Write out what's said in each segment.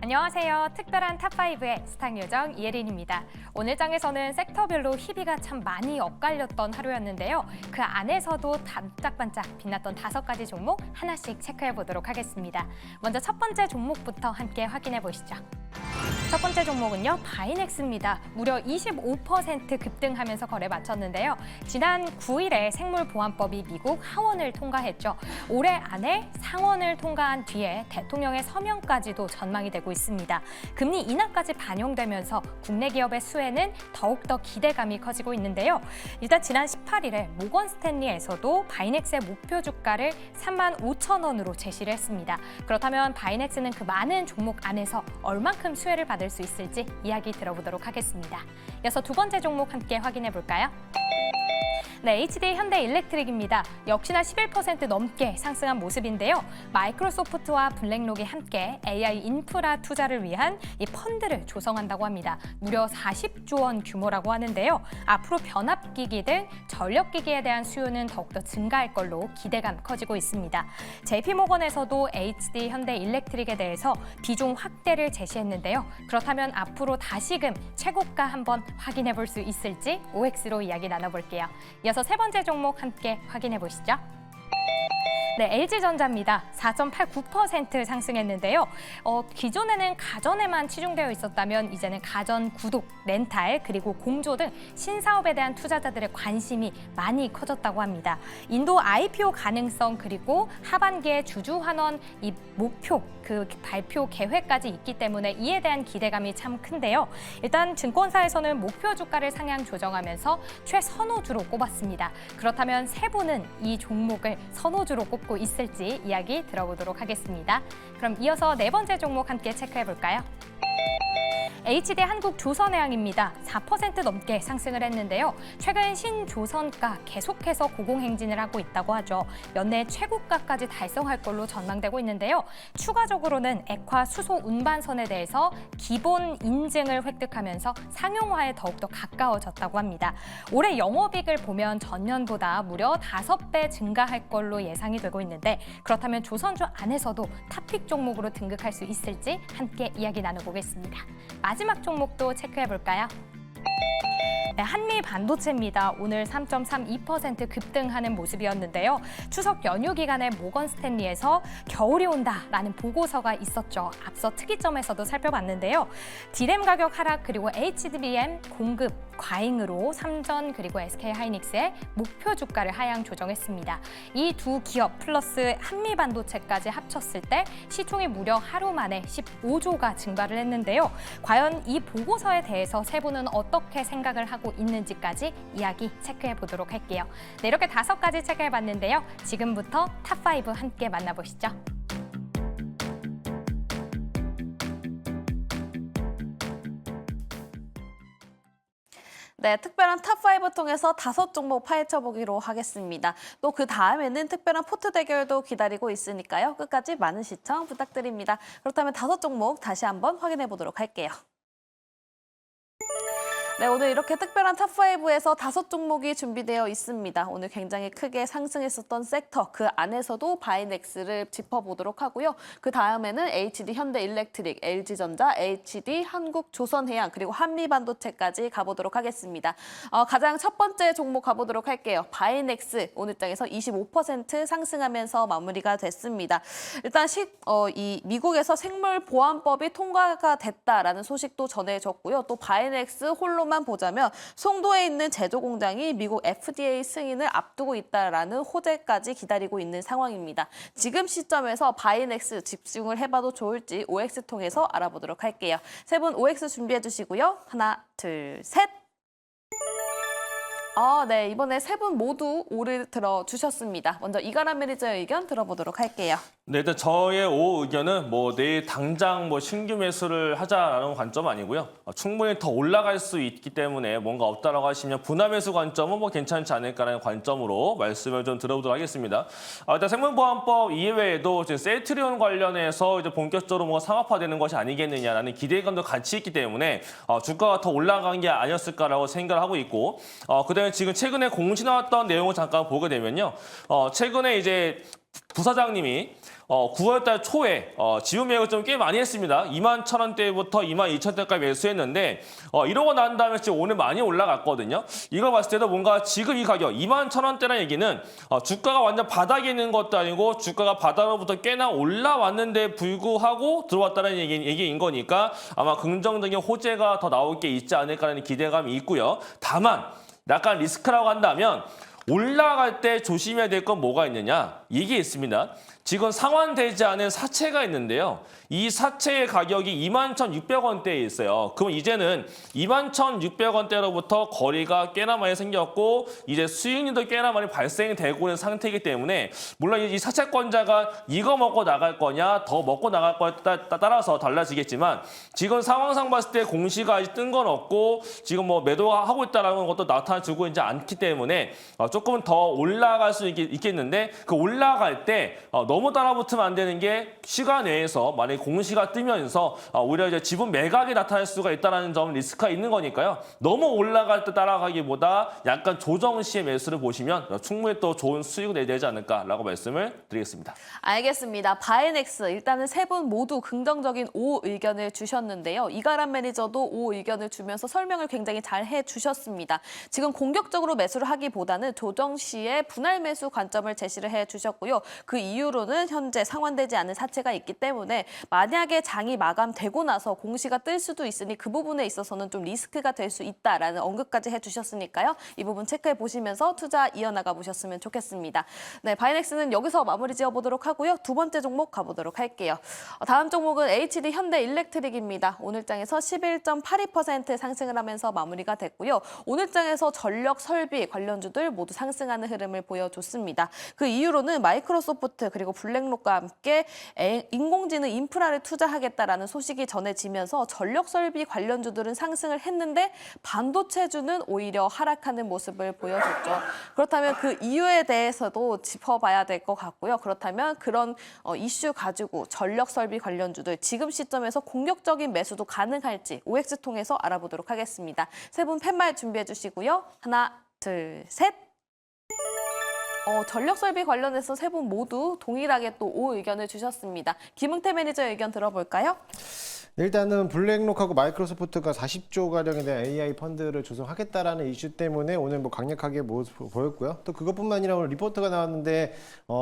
안녕하세요. 특별한 탑5의 스탁요정 이혜린입니다. 오늘 장에서는 섹터별로 희비가 참 많이 엇갈렸던 하루였는데요. 그 안에서도 반짝반짝 빛났던 5가지 종목 하나씩 체크해 보도록 하겠습니다. 먼저 첫 번째 종목부터 함께 확인해 보시죠. 첫 번째 종목은요, 바이넥스입니다. 무려 25% 급등하면서 거래 마쳤는데요. 지난 9일에 생물보안법이 미국 하원을 통과했죠. 올해 안에 상원을 통과한 뒤에 대통령의 서명까지도 전망이 되고 있습니다. 금리 인하까지 반영되면서 국내 기업의 수혜는 더욱더 기대감이 커지고 있는데요. 일단 지난 18일에 모건 스탠리에서도 바이넥스의 목표 주가를 35,000원으로 제시를 했습니다. 그렇다면 바이넥스는 그 많은 종목 안에서 얼만큼 수혜를 받을 수 있을지 이야기 들어보도록 하겠습니다. 이어서 두 번째 종목 함께 확인해 볼까요? 네, HD 현대일렉트릭입니다. 역시나 11% 넘게 상승한 모습인데요. 마이크로소프트와 블랙록이 함께 AI 인프라 투자를 위한 이 펀드를 조성한다고 합니다. 무려 40조 원 규모라고 하는데요. 앞으로 변압기기 등 전력기기에 대한 수요는 더욱더 증가할 걸로 기대감 커지고 있습니다. JP모건에서도 HD 현대일렉트릭에 대해서 비중 확대를 제시했는데요. 그렇다면 앞으로 다시금 최고가 한번 확인해 볼 수 있을지 OX로 이야기 나눠볼게요. 이어서 세 번째 종목 함께 확인해 보시죠. 네, LG전자입니다. 4.89% 상승했는데요. 기존에는 가전에만 치중되어 있었다면 이제는 가전, 구독, 렌탈, 그리고 공조 등 신사업에 대한 투자자들의 관심이 많이 커졌다고 합니다. 인도 IPO 가능성 그리고 하반기에 주주환원 이 목표, 그 발표 계획까지 있기 때문에 이에 대한 기대감이 참 큰데요. 일단 증권사에서는 목표 주가를 상향 조정하면서 최선호주로 꼽았습니다. 그렇다면 세 분은 이 종목을 선호주로 꼽고 있을지 이야기 들어보도록 하겠습니다. 그럼 이어서 네 번째 종목 함께 체크해 볼까요? HD 한국조선해양입니다. 4% 넘게 상승을 했는데요. 최근 신조선가 계속해서 고공행진을 하고 있다고 하죠. 연내 최고가까지 달성할 걸로 전망되고 있는데요. 추가적으로는 액화 수소 운반선에 대해서 기본 인증을 획득하면서 상용화에 더욱더 가까워졌다고 합니다. 올해 영업이익을 보면 전년보다 무려 5배 증가할 걸로 예상이 되고 있는데 그렇다면 조선주 안에서도 탑픽 종목으로 등극할 수 있을지 함께 이야기 나눠보겠습니다. 마지막 종목도 체크해 볼까요? 네, 한미 반도체입니다. 오늘 3.32% 급등하는 모습이었는데요. 추석 연휴 기간에 모건 스탠리에서 겨울이 온다라는 보고서가 있었죠. 앞서 특이점에서도 살펴봤는데요. D램 가격 하락 그리고 HBM 공급 과잉으로 삼전 그리고 SK하이닉스의 목표 주가를 하향 조정했습니다. 이 두 기업 플러스 한미 반도체까지 합쳤을 때 시총이 무려 하루 만에 15조가 증가를 했는데요. 과연 이 보고서에 대해서 세 분은 어떻게 생각을 하고 있는지까지 이야기 체크해 보도록 할게요. 네, 이렇게 5가지 체크해 봤는데요. 지금부터 탑5 함께 만나보시죠. 네, 특별한 탑5 통해서 5종목 파헤쳐보기로 하겠습니다. 또 그 다음에는 특별한 포트 대결도 기다리고 있으니까요. 끝까지 많은 시청 부탁드립니다. 그렇다면 5종목 다시 한번 확인해 보도록 할게요. 네, 오늘 이렇게 특별한 탑5에서 5종목이 준비되어 있습니다. 오늘 굉장히 크게 상승했었던 섹터, 그 안에서도 바이넥스를 짚어보도록 하고요. 그 다음에는 HD 현대일렉트릭, LG전자, HD 한국조선해양, 그리고 한미반도체까지 가보도록 하겠습니다. 가장 첫 번째 종목 가보도록 할게요. 바이넥스, 오늘 장에서 25% 상승하면서 마무리가 됐습니다. 일단 이 미국에서 생물보안법이 통과가 됐다라는 소식도 전해졌고요. 또 바이넥스 홀로 만 보자면 송도에 있는 제조 공장이 미국 FDA 승인을 앞두고 있다라는 호재까지 기다리고 있는 상황입니다. 지금 시점에서 바이넥스 집중을 해봐도 좋을지 OX 통해서 알아보도록 할게요. 세 분 OX 준비해 주시고요. 하나, 둘, 셋. 네, 이번에 세 분 모두 O를 들어주셨습니다. 먼저 이가람 매니저의 의견 들어보도록 할게요. 네, 일단 저의 O 의견은 내일 당장 신규 매수를 하자라는 관점 아니고요. 충분히 더 올라갈 수 있기 때문에 뭔가 없다라고 하시면 분할 매수 관점은 괜찮지 않을까라는 관점으로 말씀을 좀 들어보도록 하겠습니다. 일단 생물보안법 이외에도 지금 셀트리온 관련해서 이제 본격적으로 상업화되는 것이 아니겠느냐라는 기대감도 같이 있기 때문에 주가가 더 올라간 게 아니었을까라고 생각을 하고 있고, 그다음에 보면 지금 최근에 공시 나왔던 내용을 잠깐 보게 되면요. 최근에 이제 부사장님이 9월달 초에 지분 매각을 좀 꽤 많이 했습니다. 21,000원대부터 22,000원대까지 매수했는데 이러고 난 다음에 지금 오늘 많이 올라갔거든요. 이걸 봤을 때도 뭔가 지금 이 가격 21,000원대라는 얘기는 주가가 완전 바닥에 있는 것도 아니고 주가가 바닥으로부터 꽤나 올라왔는데 불구하고 들어왔다는 얘기인 거니까 아마 긍정적인 호재가 더 나올 게 있지 않을까라는 기대감이 있고요. 다만 약간 리스크라고 한다면 올라갈 때 조심해야 될 건 뭐가 있느냐? 이게 있습니다. 지금 상환되지 않은 사채가 있는데요. 이 사채의 가격이 21,600원대에 있어요. 그럼 이제는 21,600원대로부터 거리가 꽤나 많이 생겼고 이제 수익률도 꽤나 많이 발생이 되고 있는 상태이기 때문에 물론 이 사채권자가 이거 먹고 나갈 거냐 더 먹고 나갈 거냐에 따라서 달라지겠지만 지금 상황상 봤을 때 공시가 아직 뜬 건 없고 지금 뭐 매도하고 있다는 것도 나타나주고 있지 않기 때문에 조금 더 올라갈 수 있겠는데 그 올라갈 때 너무 따라붙으면 안 되는 게 시간 내에서 만약에 공시가 뜨면서 오히려 이제 지분 매각이 나타날 수가 있다는 점 리스크가 있는 거니까요. 너무 올라갈 때 따라가기보다 약간 조정 시에 매수를 보시면 충분히 또 좋은 수익을 내야 되지 않을까라고 말씀을 드리겠습니다. 알겠습니다. 바이넥스 일단은 세 분 모두 긍정적인 O 의견을 주셨는데요. 이가람 매니저도 O 의견을 주면서 설명을 굉장히 잘 해주셨습니다. 지금 공격적으로 매수를 하기보다는 조정 시에 분할 매수 관점을 제시를 해주셨고요. 그 이유로는 현재 상환되지 않은 사채가 있기 때문에 만약에 장이 마감되고 나서 공시가 뜰 수도 있으니 그 부분에 있어서는 좀 리스크가 될 수 있다라는 언급까지 해주셨으니까요. 이 부분 체크해 보시면서 투자 이어나가 보셨으면 좋겠습니다. 네, 바이넥스는 여기서 마무리 지어보도록 하고요. 두 번째 종목 가보도록 할게요. 다음 종목은 HD 현대일렉트릭입니다. 오늘장에서 11.82% 상승을 하면서 마무리가 됐고요. 오늘장에서 전력 설비 관련주들 모두 상승하는 흐름을 보여줬습니다. 그 이유로는 마이크로소프트 그리고 블랙록과 함께 인공지능 인프라를 투자하겠다라는 소식이 전해지면서 전력 설비 관련주들은 상승을 했는데 반도체주는 오히려 하락하는 모습을 보여줬죠. 그렇다면 그 이유에 대해서도 짚어봐야 될 것 같고요. 그렇다면 그런 이슈 가지고 전력 설비 관련주들 지금 시점에서 공격적인 매수도 가능할지 OX 통해서 알아보도록 하겠습니다. 세 분 팻말 준비해 주시고요. 하나, 둘, 셋. 전력 설비 관련해서 세 분 모두 동일하게 또 O 의견을 주셨습니다. 김흥태 매니저의 의견 들어볼까요? 일단은 블랙록하고 마이크로소프트가 40조 가량에 대한 AI 펀드를 조성하겠다라는 이슈 때문에 오늘 뭐 강력하게 모습을 보였고요. 또 그것뿐만 아니라 오늘 리포트가 나왔는데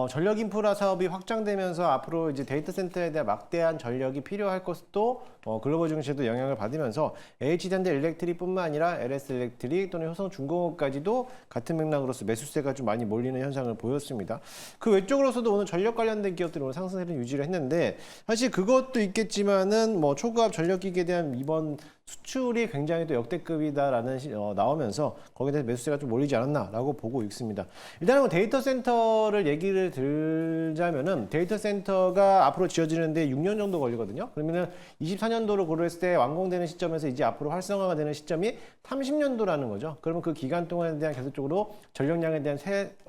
전력 인프라 사업이 확장되면서 앞으로 이제 데이터 센터에 대한 막대한 전력이 필요할 것도 글로벌 증시에도 영향을 받으면서 HD현대 일렉트릭뿐만 아니라 LS 일렉트릭 또는 효성중공업까지도 같은 맥락으로서 매수세가 좀 많이 몰리는 현상을 보였습니다. 그 외적으로서도 오늘 전력 관련된 기업들이 오늘 상승세를 유지를 했는데 사실 그것도 있겠지만은 뭐 초고압 전력기기에 대한 이번 수출이 굉장히 또 역대급이다라는 나오면서 거기에 대해서 매수세가 좀 몰리지 않았나라고 보고 있습니다. 일단은 데이터 센터를 얘기를 들자면은 데이터 센터가 앞으로 지어지는데 6년 정도 걸리거든요. 그러면은 24년도로 고려했을 때 완공되는 시점에서 이제 앞으로 활성화가 되는 시점이 30년도라는 거죠. 그러면 그 기간 동안에 대한 계속적으로 전력량에 대한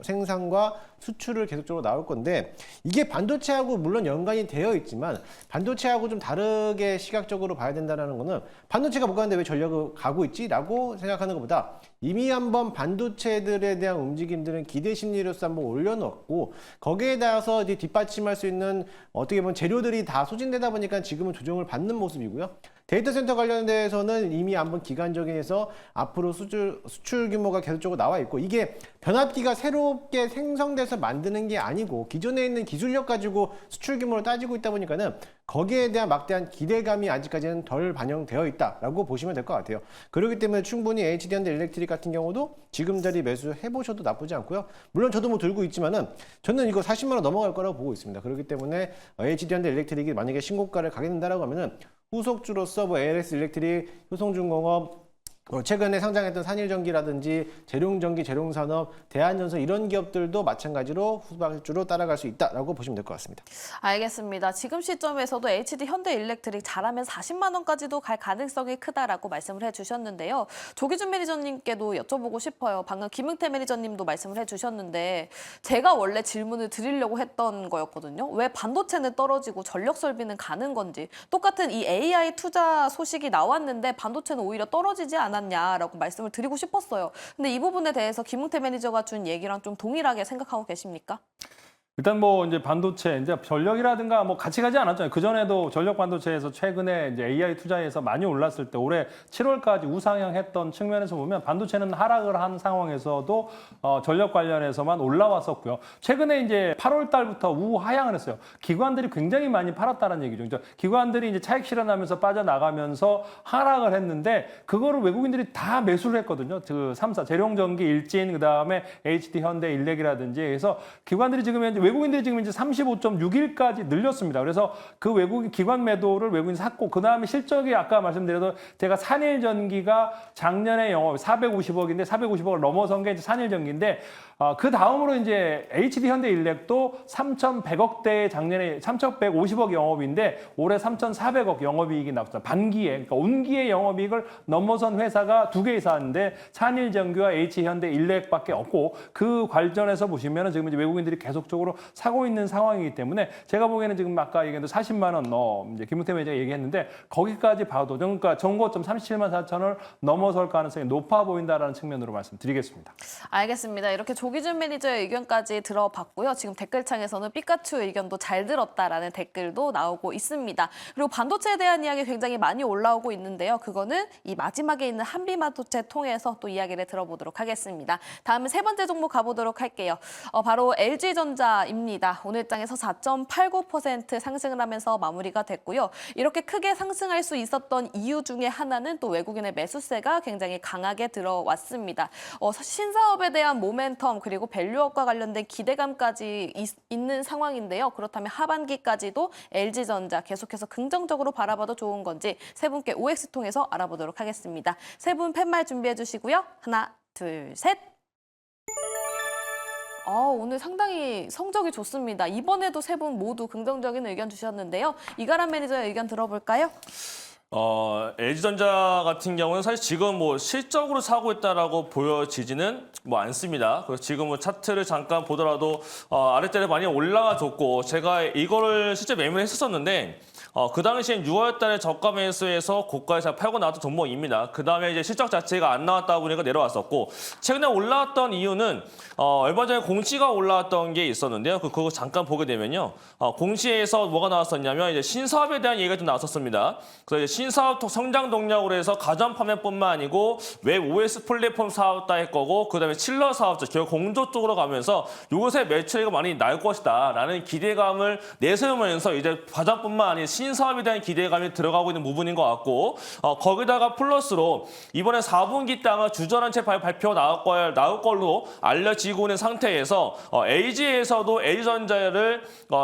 생산과 수출을 계속적으로 나올 건데 이게 반도체하고 물론 연관이 되어 있지만 반도체하고 좀 다르게 시각적으로 봐야 된다는 거는 반도체가 못 가는데 왜 전력을 가고 있지? 라고 생각하는 것보다 이미 한번 반도체들에 대한 움직임들은 기대 심리로서 한번 올려놓고 거기에 따라서 이제 뒷받침할 수 있는 어떻게 보면 재료들이 다 소진되다 보니까 지금은 조정을 받는 모습이고요. 데이터 센터 관련돼서는 이미 한번 기간적인에서 앞으로 수출 규모가 계속적으로 나와 있고 이게 변압기가 새롭게 생성돼서 만드는 게 아니고 기존에 있는 기술력 가지고 수출 규모를 따지고 있다 보니까는 거기에 대한 막대한 기대감이 아직까지는 덜 반영되어 있다라고 보시면 될 것 같아요. 그렇기 때문에 충분히 HD현대 일렉트릭 같은 경우도 지금 자리 매수해 보셔도 나쁘지 않고요. 물론 저도 뭐 들고 있지만은 저는 이거 40만 원 넘어갈 거라고 보고 있습니다. 그렇기 때문에 HD현대 일렉트릭이 만약에 신고가를 가게 된다라고 하면은 후속주로서 뭐 LS 일렉트릭, 효성중공업 최근에 상장했던 산일전기라든지 재룡전기, 재룡산업, 대한전선 이런 기업들도 마찬가지로 후발주로 따라갈 수 있다라고 보시면 될 것 같습니다. 알겠습니다. 지금 시점에서도 HD 현대일렉트릭 잘하면 40만 원까지도 갈 가능성이 크다라고 말씀을 해주셨는데요. 조기준 매니저님께도 여쭤보고 싶어요. 방금 김흥태 매니저님도 말씀을 해주셨는데 제가 원래 질문을 드리려고 했던 거였거든요. 왜 반도체는 떨어지고 전력 설비는 가는 건지 똑같은 이 AI 투자 소식이 나왔는데 반도체는 오히려 떨어지지 않은 않았냐라고 말씀을 드리고 싶었어요. 근데 이 부분에 대해서 김웅태 매니저가 준 얘기랑 좀 동일하게 생각하고 계십니까? 일단 뭐 이제 반도체, 이제 전력이라든가 뭐 같이 가지 않았잖아요. 그전에도 전력 반도체에서 최근에 이제 AI 투자에서 많이 올랐을 때 올해 7월까지 우상향했던 측면에서 보면 반도체는 하락을 한 상황에서도 전력 관련해서만 올라왔었고요. 최근에 이제 8월 달부터 우하향을 했어요. 기관들이 굉장히 많이 팔았다는 얘기죠. 그러니까 기관들이 이제 차익 실현하면서 빠져나가면서 하락을 했는데 그거를 외국인들이 다 매수를 했거든요. 그 3사, 재룡전기, 일진, 그다음에 HD 현대, 일렉이라든지 그래서 기관들이 지금 현재 외국인들이 지금 이제 35.6일까지 늘렸습니다. 그래서 그 외국인 기관 매도를 외국인이 샀고 그다음에 실적이 아까 말씀드려도 제가 산일전기가 작년에 영업 450억인데 450억을 넘어선 게 이제 산일전기인데 그 다음으로 이제 HD 현대 일렉도 3,100억대 작년에 3,150억 영업인데 올해 3,400억 영업이익이 나왔어요. 반기에 그러니까 온기의 영업이익을 넘어선 회사가 두 개 이사인데 산일전기와 HD 현대 일렉밖에 없고 그 관점에서 보시면은 지금 이제 외국인들이 계속적으로 사고 있는 상황이기 때문에 제가 보기에는 지금 아까 얘기한 40만 원 이제 김웅태 매니저가 얘기했는데 거기까지 봐도 그러니까 정고점 37만 4천 원을 넘어설 가능성이 높아 보인다라는 측면으로 말씀드리겠습니다. 알겠습니다. 이렇게 조기준 매니저의 의견까지 들어봤고요. 지금 댓글창에서는 삐까츄 의견도 잘 들었다라는 댓글도 나오고 있습니다. 그리고 반도체에 대한 이야기 굉장히 많이 올라오고 있는데요. 그거는 이 마지막에 있는 한비반도체 통해서 또 이야기를 들어보도록 하겠습니다. 다음은 세 번째 종목 가보도록 할게요. 바로 LG전자입니다. 오늘 장에서 4.89% 상승을 하면서 마무리가 됐고요. 이렇게 크게 상승할 수 있었던 이유 중에 하나는 또 외국인의 매수세가 굉장히 강하게 들어왔습니다. 신사업에 대한 모멘텀 그리고 밸류업과 관련된 기대감까지 있는 상황인데요. 그렇다면 하반기까지도 LG전자 계속해서 긍정적으로 바라봐도 좋은 건지 세 분께 OX 통해서 알아보도록 하겠습니다. 세 분 팻말 준비해 주시고요. 하나, 둘, 셋. 오늘 상당히 성적이 좋습니다. 이번에도 세 분 모두 긍정적인 의견 주셨는데요. 이가람 매니저의 의견 들어볼까요? LG전자 같은 경우는 사실 지금 뭐 실적으로 사고 있다라고 보여지지는 뭐 않습니다. 그래서 지금 뭐 차트를 잠깐 보더라도 아랫대를 많이 올라와줬고 제가 이거를 실제 매매를 했었었는데 그 당시엔 6월 달에 저가 매수해서 고가에서 팔고 나왔던 종목입니다. 그 다음에 이제 실적 자체가 안 나왔다 보니까 내려왔었고 최근에 올라왔던 이유는 얼마 전에 공시가 올라왔던 게 있었는데요. 그거 잠깐 보게 되면요. 공시에서 뭐가 나왔었냐면 이제 신사업에 대한 얘기가 좀 나왔었습니다. 그래서 이제 신사업 성장 동력으로 해서 가전 판매뿐만 아니고 웹 OS 플랫폼 사업도 할 거고 그다음에 칠러 사업자, 결국 공조 쪽으로 가면서 요새 매출이 많이 날 것이다라는 기대감을 내세우면서 이제 가전뿐만 아니라 신사업에 대한 기대감이 들어가고 있는 부분인 것 같고 거기다가 플러스로 이번에 4분기 땅은 주저한 채 발표 나올 걸로 알려지고 있는 상태에서 LG에서도 LG전자를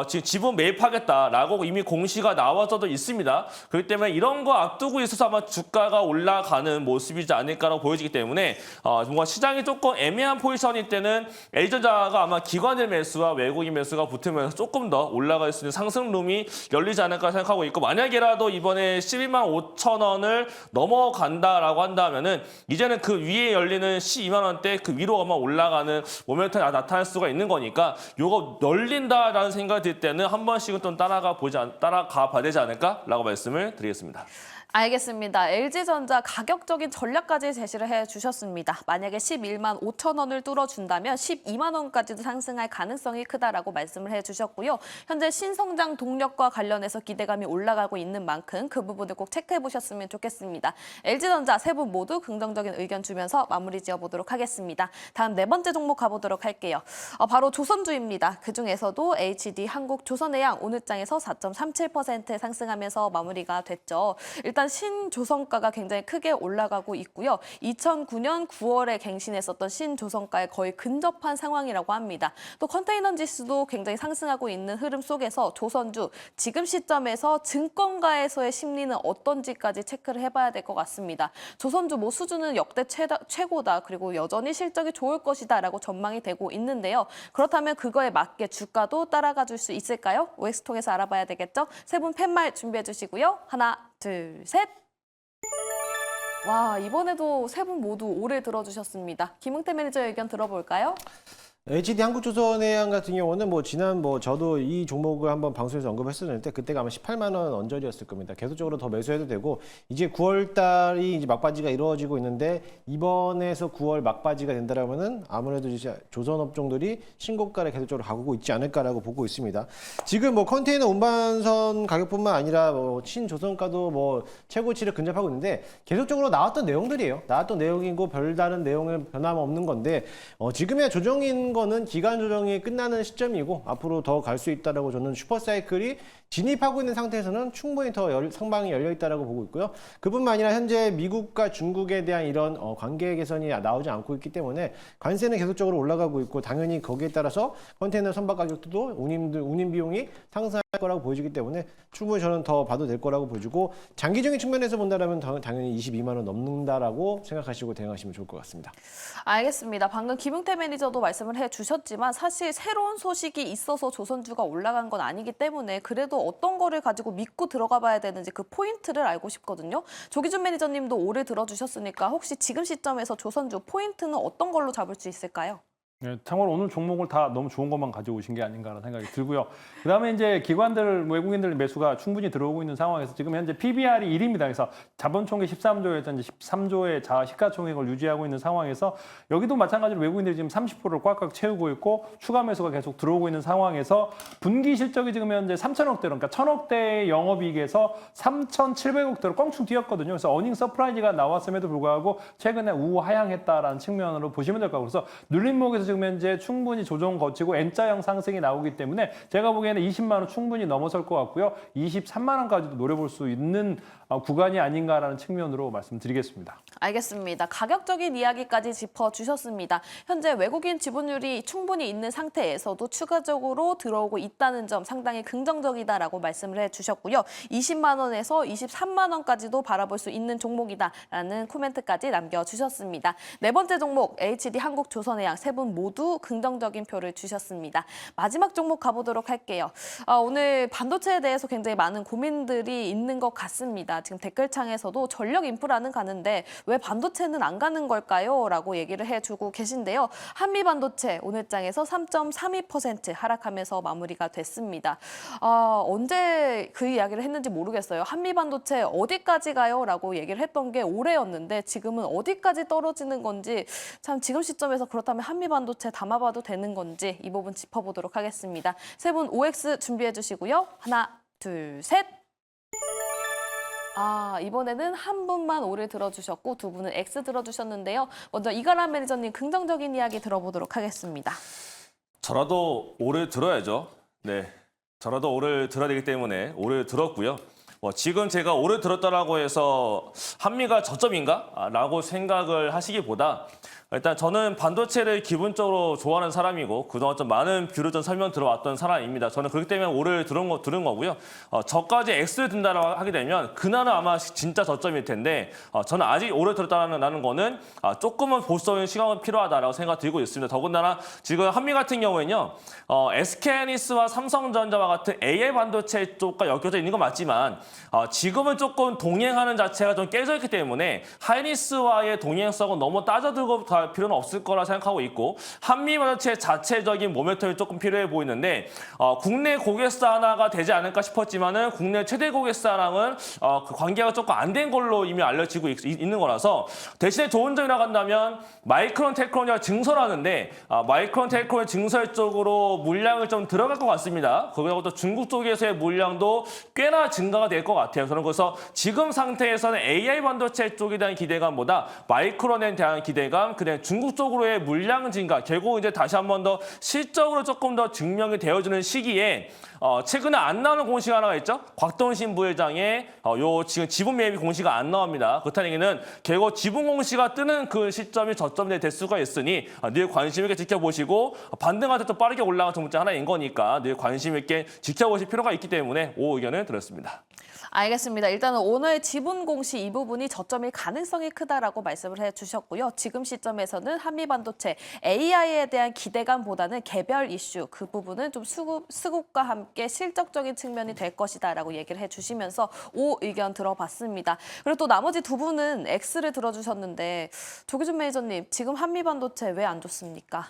지금 지분 매입하겠다라고 이미 공시가 나와서도 있습니다. 그렇기 때문에 이런 거 앞두고 있어서 아마 주가가 올라가는 모습이지 않을까라고 보여지기 때문에 뭔가 시장이 조금 애매한 포지션일 때는 LG전자가 아마 기관의 매수와 외국인 매수가 붙으면서 조금 더 올라갈 수 있는 상승룸이 열리지 않을까 생각하고 있고 만약에라도 이번에 12만 5천 원을 넘어간다라고 한다면은 이제는 그 위에 열리는 12만 원대 그 위로 아마 올라가는 모멘텀이 나타날 수가 있는 거니까 요거 열린다라는 생각이 들 때는 한 번씩은 좀 따라가 봐야 되지 않을까라고 말씀을 드리겠습니다. 알겠습니다. LG전자 가격적인 전략까지 제시를 해주셨습니다. 만약에 11만 5천 원을 뚫어준다면 12만 원까지도 상승할 가능성이 크다라고 말씀을 해주셨고요. 현재 신성장 동력과 관련해서 기대감이 올라가고 있는 만큼 그 부분을 꼭 체크해보셨으면 좋겠습니다. LG전자 세 분 모두 긍정적인 의견 주면서 마무리 지어보도록 하겠습니다. 다음 네 번째 종목 가보도록 할게요. 바로 조선주입니다. 그중에서도 HD 한국조선해양 오늘 장에서 4.37% 상승하면서 마무리가 됐죠. 일단 신조선가가 굉장히 크게 올라가고 있고요. 2009년 9월에 갱신했었던 신조선가에 거의 근접한 상황이라고 합니다. 또 컨테이너 지수도 굉장히 상승하고 있는 흐름 속에서 조선주 지금 시점에서 증권가에서의 심리는 어떤지까지 체크를 해봐야 될 것 같습니다. 조선주 뭐 수준은 역대 최고다. 그리고 여전히 실적이 좋을 것이다라고 전망이 되고 있는데요. 그렇다면 그거에 맞게 주가도 따라가 줄 수 있을까요? OX 통해서 알아봐야 되겠죠? 세 분 팻말 준비해 주시고요. 하나, 둘, 셋. 와, 이번에도 세 분 모두 오래 들어주셨습니다. 김웅태 매니저의 의견 들어볼까요? HD 한국조선해양 같은 경우는 뭐 지난 저도 이 종목을 한번 방송에서 언급했었는데 그때가 아마 18만 원 언저리였을 겁니다. 계속적으로 더 매수해도 되고 이제 9월 달이 이제 막바지가 이루어지고 있는데 이번에서 9월 막바지가 된다라면은 아무래도 이제 조선 업종들이 신고가를 계속적으로 가고 있지 않을까라고 보고 있습니다. 지금 뭐 컨테이너 운반선 가격뿐만 아니라 뭐 신조선가도 뭐 최고치를 근접하고 있는데 계속적으로 나왔던 내용들이에요. 나왔던 내용이고 별다른 내용은 변함없는 건데 지금의 조정인 거는 기간 조정이 끝나는 시점이고 앞으로 더 갈 수 있다라고 저는 슈퍼사이클이 진입하고 있는 상태에서는 충분히 더 상방이 열려 있다라고 보고 있고요. 그뿐만 아니라 현재 미국과 중국에 대한 이런 관계 개선이 나오지 않고 있기 때문에 관세는 계속적으로 올라가고 있고 당연히 거기에 따라서 컨테이너 선박 가격도 운임 비용이 상승할 거라고 보여지기 때문에 충분히 저는 더 봐도 될 거라고 보여지고 장기적인 측면에서 본다라면 당연히 22만 원 넘는다라고 생각하시고 대응하시면 좋을 것 같습니다. 알겠습니다. 방금 김용태 매니저도 말씀을 해주셨지만 사실 새로운 소식이 있어서 조선주가 올라간 건 아니기 때문에 그래도 어떤 거를 가지고 믿고 들어가 봐야 되는지 그 포인트를 알고 싶거든요. 조기준 매니저님도 오래 들어주셨으니까 혹시 지금 시점에서 조선주 포인트는 어떤 걸로 잡을 수 있을까요? 네, 참고로 오늘 종목을 다 너무 좋은 것만 가지고 오신 게 아닌가라는 생각이 들고요. 그다음에 이제 기관들, 외국인들 매수가 충분히 들어오고 있는 상황에서 지금 현재 PBR이 1입니다. 그래서 자본총액 13조에서 이제 13조의 시가총액을 유지하고 있는 상황에서 여기도 마찬가지로 외국인들이 지금 30%를 꽉꽉 채우고 있고 추가 매수가 계속 들어오고 있는 상황에서 분기 실적이 지금 현재 3천억대로, 그러니까 1,000억대의 영업이익에서 3,700억대로 껑충 뛰었거든요. 그래서 어닝 서프라이즈가 나왔음에도 불구하고 최근에 우하향했다라는 측면으로 보시면 될 것 같고, 그래서 눌림목에서 지금 현재 충분히 조정 거치고 N자형 상승이 나오기 때문에 제가 보기에는 20만 원 충분히 넘어설 것 같고요. 23만 원까지도 노려볼 수 있는 구간이 아닌가라는 측면으로 말씀드리겠습니다. 알겠습니다. 가격적인 이야기까지 짚어주셨습니다. 현재 외국인 지분율이 충분히 있는 상태에서도 추가적으로 들어오고 있다는 점 상당히 긍정적이다라고 말씀을 해주셨고요. 20만 원에서 23만 원까지도 바라볼 수 있는 종목이다라는 코멘트까지 남겨주셨습니다. 네 번째 종목 HD 한국조선해양 세 분 모두 긍정적인 표를 주셨습니다. 마지막 종목 가보도록 할게요. 오늘 반도체에 대해서 굉장히 많은 고민들이 있는 것 같습니다. 지금 댓글창에서도 전력 인프라는 가는데 왜 반도체는 안 가는 걸까요? 라고 얘기를 해주고 계신데요. 한미반도체 오늘 장에서 3.32% 하락하면서 마무리가 됐습니다. 언제 그 이야기를 했는지 모르겠어요. 한미반도체 어디까지 가요? 라고 얘기를 했던 게 올해였는데 지금은 어디까지 떨어지는 건지 참 지금 시점에서 그렇다면 한미반도체 담아봐도 되는 건지 이 부분 짚어보도록 하겠습니다. 세 분 OX 준비해 주시고요. 하나, 둘, 셋. 이번에는 한 분만 O를 들어주셨고 두 분은 X 들어주셨는데요. 먼저 이가람 매니저님 긍정적인 이야기 들어보도록 하겠습니다. 저라도 O를 들어야죠. 네, 저라도 O를 들어야 되기 때문에 O를 들었고요. 지금 제가 O를 들었다라고 해서 한미가 저점인가? 라고 생각을 하시기보다 일단 저는 반도체를 기본적으로 좋아하는 사람이고 그동안 좀 많은 뷰를 좀 설명 들어왔던 사람입니다. 저는 그렇기 때문에 O를 들은 거고요. 저까지 X를 든다라고 하게 되면 그날은 아마 진짜 저점일 텐데 저는 아직 O를 들었다는 거는 조금은 보수적인 시간이 필요하다라고 생각이 들고 있습니다. 더군다나 지금 한미 같은 경우에는요. SK하이닉스와 삼성전자와 같은 AI 반도체 쪽과 엮여져 있는 건 맞지만 지금은 조금 동행하는 자체가 좀 깨져 있기 때문에 하이닉스와의 동행성은 너무 따져들고 갈 필요는 없을 거라 생각하고 있고 한미 반도체 자체적인 모멘텀이 조금 필요해 보이는데 국내 고객사 하나가 되지 않을까 싶었지만은 국내 최대 고객사랑은 그 관계가 조금 안 된 걸로 이미 알려지고 있는 거라서 대신에 좋은 점이라고 한다면 마이크론 테크놀로지가 증설하는데 마이크론 테크놀로지 증설 쪽으로 물량을 좀 들어갈 것 같습니다. 거기하고 또 중국 쪽에서의 물량도 꽤나 증가가 될 것 같아요. 저는 그래서 지금 상태에서는 AI 반도체 쪽에 대한 기대감보다 마이크론에 대한 기대감, 그다음에 중국 쪽으로의 물량 증가, 결국 이제 다시 한 번 더 실적으로 조금 더 증명이 되어주는 시기에 최근에 안 나오는 공시가 하나가 있죠. 곽동신 부회장의 요 지금 지분 매입 공시가 안 나옵니다. 그렇다는 얘기는 결국 지분 공시가 뜨는 그 시점이 저점이 될 수가 있으니 늘 관심 있게 지켜보시고 반등한테 또 빠르게 올라가는 종목 중 하나인 거니까 늘 관심 있게 지켜보실 필요가 있기 때문에 오 의견을 드렸습니다. 알겠습니다. 일단은 오늘 지분 공시 이 부분이 저점일 가능성이 크다라고 말씀을 해주셨고요. 지금 시점에서는 한미반도체 AI에 대한 기대감보다는 개별 이슈 그 부분은 좀 수급과 함께 실적적인 측면이 될 것이다라고 얘기를 해주시면서 O 의견 들어봤습니다. 그리고 또 나머지 두 분은 X를 들어주셨는데 조기준 매니저님 지금 한미반도체 왜 안 좋습니까?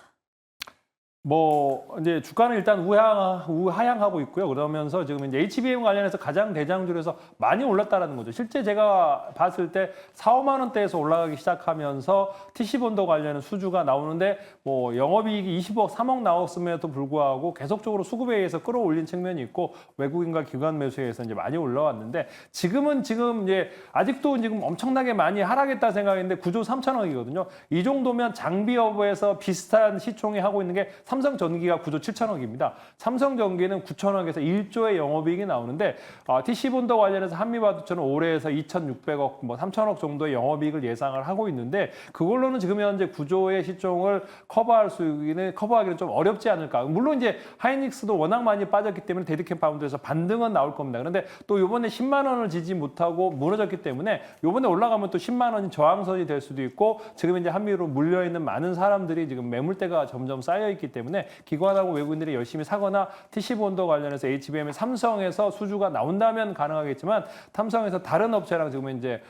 뭐 이제 주가는 일단 우하향하고 있고요. 그러면서 지금 이제 HBM 관련해서 가장 대장주에서 많이 올랐다라는 거죠. 실제 제가 봤을 때 4, 5만 원대에서 올라가기 시작하면서 TC본도 관련된 수주가 나오는데 뭐 영업이익이 20억, 3억 나왔음에도 불구하고 계속적으로 수급에 의해서 끌어올린 측면이 있고 외국인과 기관 매수에 의해서 이제 많이 올라왔는데 지금 이제 아직도 지금 엄청나게 많이 하락했다 생각했는데 9조 3천억이거든요. 이 정도면 장비업에서 비슷한 시총이 하고 있는 게 삼성전기가 9조 7천억입니다. 삼성전기는 9천억에서 1조의 영업이익이 나오는데 TC본도 관련해서 한미바둑처럼 올해에서 2,600억, 뭐 3천억 정도의 영업이익을 예상을 하고 있는데 그걸로는 지금 현재 9조의 시총을 커버하기는 좀 어렵지 않을까. 물론 이제 하이닉스도 워낙 많이 빠졌기 때문에 데디캠 파운드에서 반등은 나올 겁니다. 그런데 또 이번에 10만 원을 지지 못하고 무너졌기 때문에 이번에 올라가면 또 10만 원이 저항선이 될 수도 있고 지금 이제 한미로 물려 있는 많은 사람들이 지금 매물대가 점점 쌓여 있기 때문에 기관하고 외국인들이 열심히 사거나 TC본도 관련해서 HBM의 삼성에서 수주가 나온다면 가능하겠지만 삼성에서 다른 업체랑 지금 이제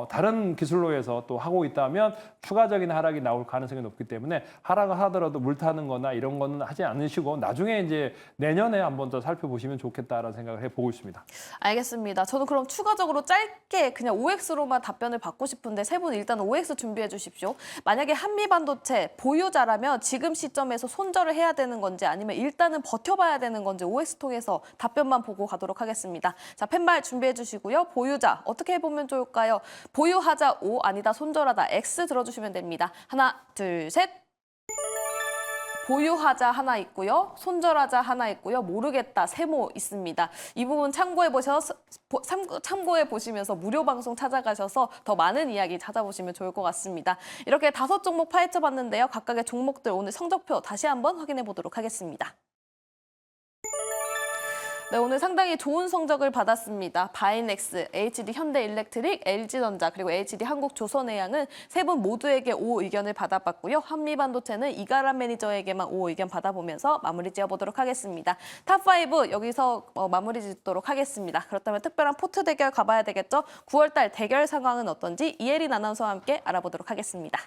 다른 기술로 해서 또 하고 있다면 추가적인 하락이 나올 가능성이 높기 때문에 하락을 하더라도 물타는 거나 이런 거는 하지 않으시고 나중에 이제 내년에 한번 더 살펴보시면 좋겠다라는 생각을 해보고 있습니다. 알겠습니다. 저는 그럼 추가적으로 짧게 그냥 OX로만 답변을 받고 싶은데 세 분 일단 OX 준비해 주십시오. 만약에 한미반도체 보유자라면 지금 시점에서 손절을 해야 되는 건지 아니면 일단은 버텨봐야 되는 건지 OX 통해서 답변만 보고 가도록 하겠습니다. 자, 펜발 준비해 주시고요. 보유자 어떻게 해보면 좋을까요? 보유하자 O, 아니다 손절하다 X 들어주시면 됩니다. 하나, 둘, 셋. 보유하자 하나 있고요. 손절하자 하나 있고요. 모르겠다 세모 있습니다. 이 부분 참고해 보시면서 무료 방송 찾아가셔서 더 많은 이야기 찾아보시면 좋을 것 같습니다. 이렇게 5종목 파헤쳐 봤는데요. 각각의 종목들 오늘 성적표 다시 한번 확인해 보도록 하겠습니다. 네, 오늘 상당히 좋은 성적을 받았습니다. 바이넥스, HD 현대일렉트릭, LG전자, 그리고 HD 한국조선해양은 세 분 모두에게 O 의견을 받아봤고요. 한미반도체는 이가람 매니저에게만 O 의견 받아보면서 마무리 지어보도록 하겠습니다. 탑5 여기서 마무리 짓도록 하겠습니다. 그렇다면 특별한 포트 대결 가봐야 되겠죠? 9월달 대결 상황은 어떤지 이혜린 아나운서와 함께 알아보도록 하겠습니다.